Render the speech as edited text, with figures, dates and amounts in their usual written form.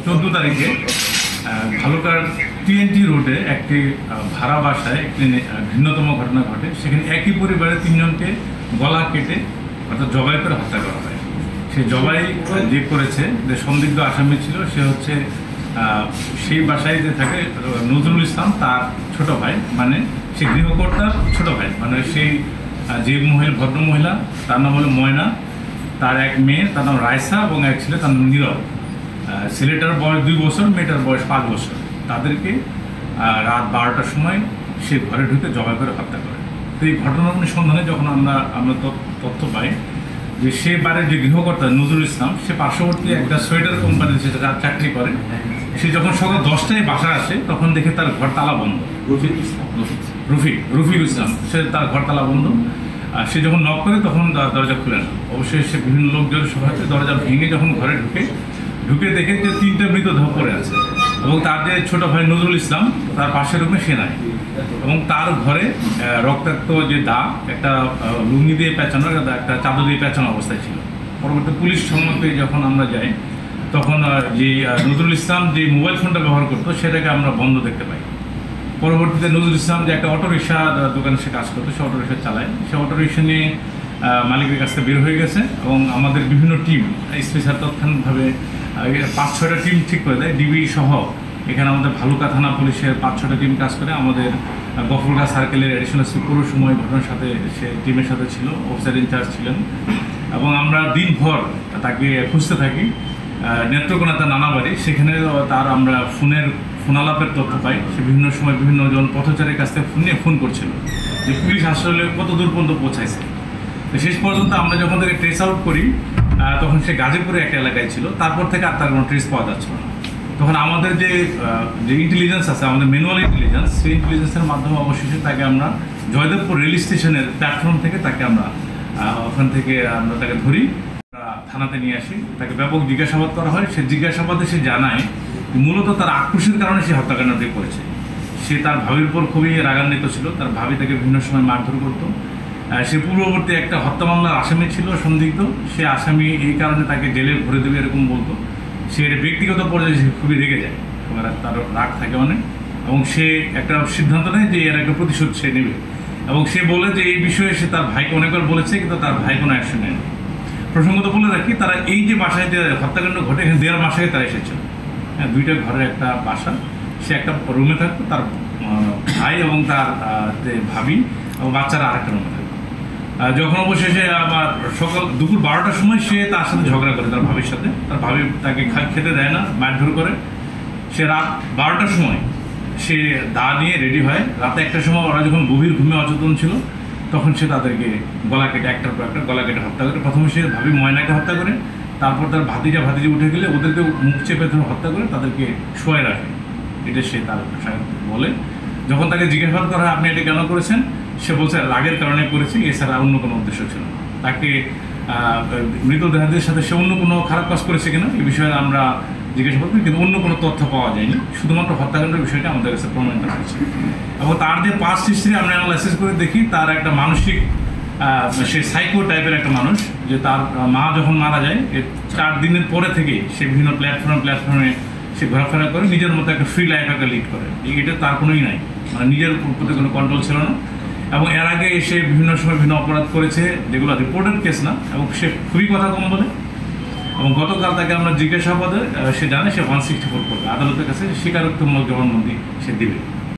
14 তারিখে ভালুকার TNT রোডে একটি ভাড়া বাসায় একটি ভিন্নতম ঘটনা ঘটে। সেখানে একই পরিবারের 3 জনকে গলা কেটে অর্থাৎ জবাই করে হত্যা করা হয়। সে জবাই যে করেছে, যে সন্দিগ্ধ আসামি ছিল, সে হচ্ছে সেই বাসায় যে থাকে নজরুল ইসলাম, তার ছোট ভাই, মানে সে গৃহকর্তার ছোট ভাই, মানে সেই যে ভদ্র মহিলা, তার নাম হলো ময়না, তার এক মেয়ে, তার নাম রায়সা, এবং এক ছেলে, তার নাম নীরব। ছেলেটার বয়স 2 বছর, মেয়েটার বয়স 5 বছর। তাদেরকে রাত 12টার সময় সে ঘরে ঢুকে জবাই করে হত্যা করে। তো এই ঘটনার অনুসন্ধানে যখন আমরা তথ্য পাই যে সে বাড়ির যে গৃহকর্তা নজরুল ইসলাম, সে পার্শ্ববর্তী একটা সোয়েটার কোম্পানিতে সে চাকরি করে। সে যখন সকাল 10টায় বাসায় আসে, তখন দেখে তার ঘর তালা বন্ধ। রফিক ইসলাম, সে তার ঘর তালা বন্ধ। সে যখন নক করে তখন দরজা খুলে না। অবশ্যই সে বিভিন্ন লোকজনের সহায়তায় দরজা ভেঙে যখন ঘরে ঢুকে দেখে যে 3টে মৃতদেহ পড়ে আছে, এবং তার যে ছোট ভাই নজরুল ইসলাম তার পাশের রুমে সে নাই, এবং তার ঘরে রক্তাক্ত যে দাগ, একটা লুঙ্গি দিয়ে পেঁচানো, একটা চাদর দিয়ে পেঁচানো অবস্থায় ছিল। পরবর্তী পুলিশ সম্মুখে যখন আমরা যাই, তখন যে নজরুল ইসলাম যে মোবাইল ফোনটা ব্যবহার করতো সেটাকে আমরা বন্ধ দেখতে পাই। পরবর্তীতে নজরুল ইসলাম যে একটা অটোরিকশা দোকানে সে কাজ করতো, সে অটোরিকশা চালায়, সে অটোরিকশা নিয়ে মালিকের কাছ থেকে বের হয়ে গেছে। এবং আমাদের বিভিন্ন টিম স্পেশাল তাৎক্ষণিকভাবে 5-6টা টিম ঠিক করে দেয়, ডিবি সহ। এখানে আমাদের ভালুকা থানা পুলিশের 5-6টা টিম কাজ করে। আমাদের গফরগাঁ সার্কেলের অ্যাডিশনাল পুরো সময় ঘটনার সাথে সে টিমের সাথে ছিল, অফিসার ইনচার্জ ছিলেন। এবং আমরা দিনভর তাকে খুঁজতে থাকি। নেত্রকোনা তার নানা বাড়ি, সেখানে তার আমরা ফোনালাপের তথ্য পাই। সে বিভিন্ন সময় বিভিন্ন জন পথচারীর কাছ থেকে ফোন করছিল যে পুলিশ আসলে কত দূর পর্যন্ত পৌঁছাইছে। শেষ পর্যন্ত আমরা যখন তাকে ট্রেস আউট করি, তখন সে গাজীপুরে একটা এলাকায় ছিল। তারপর থেকে আর তার কোনো ট্রেস পাওয়া যাচ্ছিল না। তখন আমাদের যে ইন্টেলিজেন্স আছে, আমাদের ম্যানুয়াল ইন্টেলিজেন্স, সেই ইন্টেলিজেন্সের মাধ্যমে অবশেষে তাকে আমরা জয়দেবপুর রেল স্টেশনের প্ল্যাটফর্ম থেকে তাকে আমরা ওখান থেকে আমরা তাকে ধরি, থানাতে নিয়ে আসি। তাকে ব্যাপক জিজ্ঞাসাবাদ করা হয়। সে জিজ্ঞাসাবাদে সে জানায় মূলত তার আক্রোশের কারণে সে হত্যাকাণ্ডটি করেছে। সে তার ভাবির উপর খুবই রাগান্বিত ছিল। তার ভাবি তাকে বিভিন্ন সময় মারধর করতো। সে পূর্ববর্তী একটা হত্যা মামলার আসামি ছিল, সন্দিগ্ধ। সে আসামি এই কারণে তাকে জেলে ভরে দেবে এরকম বলতো। সে ব্যক্তিগত পর্যায়ে সে খুবই রেগে যায়, তার রাগ থাকে অনেক। এবং সে একটা সিদ্ধান্ত নেয় যে এর একটা প্রতিশোধ সে নেবে। এবং সে বলে যে এই বিষয়ে সে তার ভাইকে অনেকবার বলেছে, কিন্তু তার ভাই কোনো অ্যাকশন নেয়নি। প্রসঙ্গত বলে রাখি, তারা এই যে বাসায় যে হত্যাকাণ্ড ঘটে, এখানে 1.5 মাস আগে তারা এসেছিল। 2টা ঘরের একটা বাসা। সে একটা রুমে থাকতো, তার ভাই এবং তার ভাবি এবং বাচ্চারা আরেকটা রুমে থাকতো। যখন অবশেষে আবার দুপুর 12টার সময় সে তার সাথে ঝগড়া করে, তার ভাবির সাথে। তার ভাবি তাকে খেতে দেয় না, মারধর করে। সে রাত 12টার সময় সে দা নিয়ে রেডি হয়। রাতে 1টার সময় ওরা যখন গভীর ঘুমে অচেতন ছিল, তখন সে তাদেরকে গলা কেটে একটার পর একটা গলা কেটে হত্যা করে। প্রথমে সে ভাবি ময়নাকে হত্যা করে, তারপর তার ভাতিজা উঠে গেলে ওদেরকে মুখ চেপে ধরে হত্যা করে তাদেরকে শোয়াই রাখে। এটা সে তার বলে। যখন তাকে জিজ্ঞাসাবাদ করা হয় আপনি এটা কেন করেছেন, সে বলছে রাগের কারণে করেছি, এছাড়া অন্য কোনো উদ্দেশ্য ছিল না। তাকে মৃতদেহদের সাথে সে অন্য কোনো খারাপ কাজ করেছে কিনা এই বিষয়ে আমরা জিজ্ঞাসাবাদ করি, কিন্তু অন্য কোনো তথ্য পাওয়া যায়নি। শুধুমাত্র হত্যাকাণ্ডের বিষয়টা আমাদের কাছে প্রমাণিত হয়েছে। এবং তার যে পাস্ট হিস্ট্রি আমরা অ্যানালাইসিস করে দেখি, তার একটা মানসিক, সে সাইকো টাইপের একটা মানুষ। যে তার মা যখন মারা যায়, এর 4 দিনের পরে থেকে সে বিভিন্ন প্ল্যাটফর্মে সে ঘোরাফেরা করে, নিজের মতো একটা ফ্রি লাইফ একটা লিড করে। এটা তার কোনোই নাই, মানে নিজের প্রতি কোনো কন্ট্রোল ছিল না। এবং এর আগে সে বিভিন্ন সময় বিভিন্ন অপরাধ করেছে, যেগুলো রিপোর্টেড কেস না, এবং সে খুবই কথা কম বলে। এবং গতকাল তাকে আমরা জিজ্ঞাসাবাদে সে জানে সে 164 করবে, আদালতের কাছে স্বীকারোক্তিমূলক জবানবন্দি সে দিবে।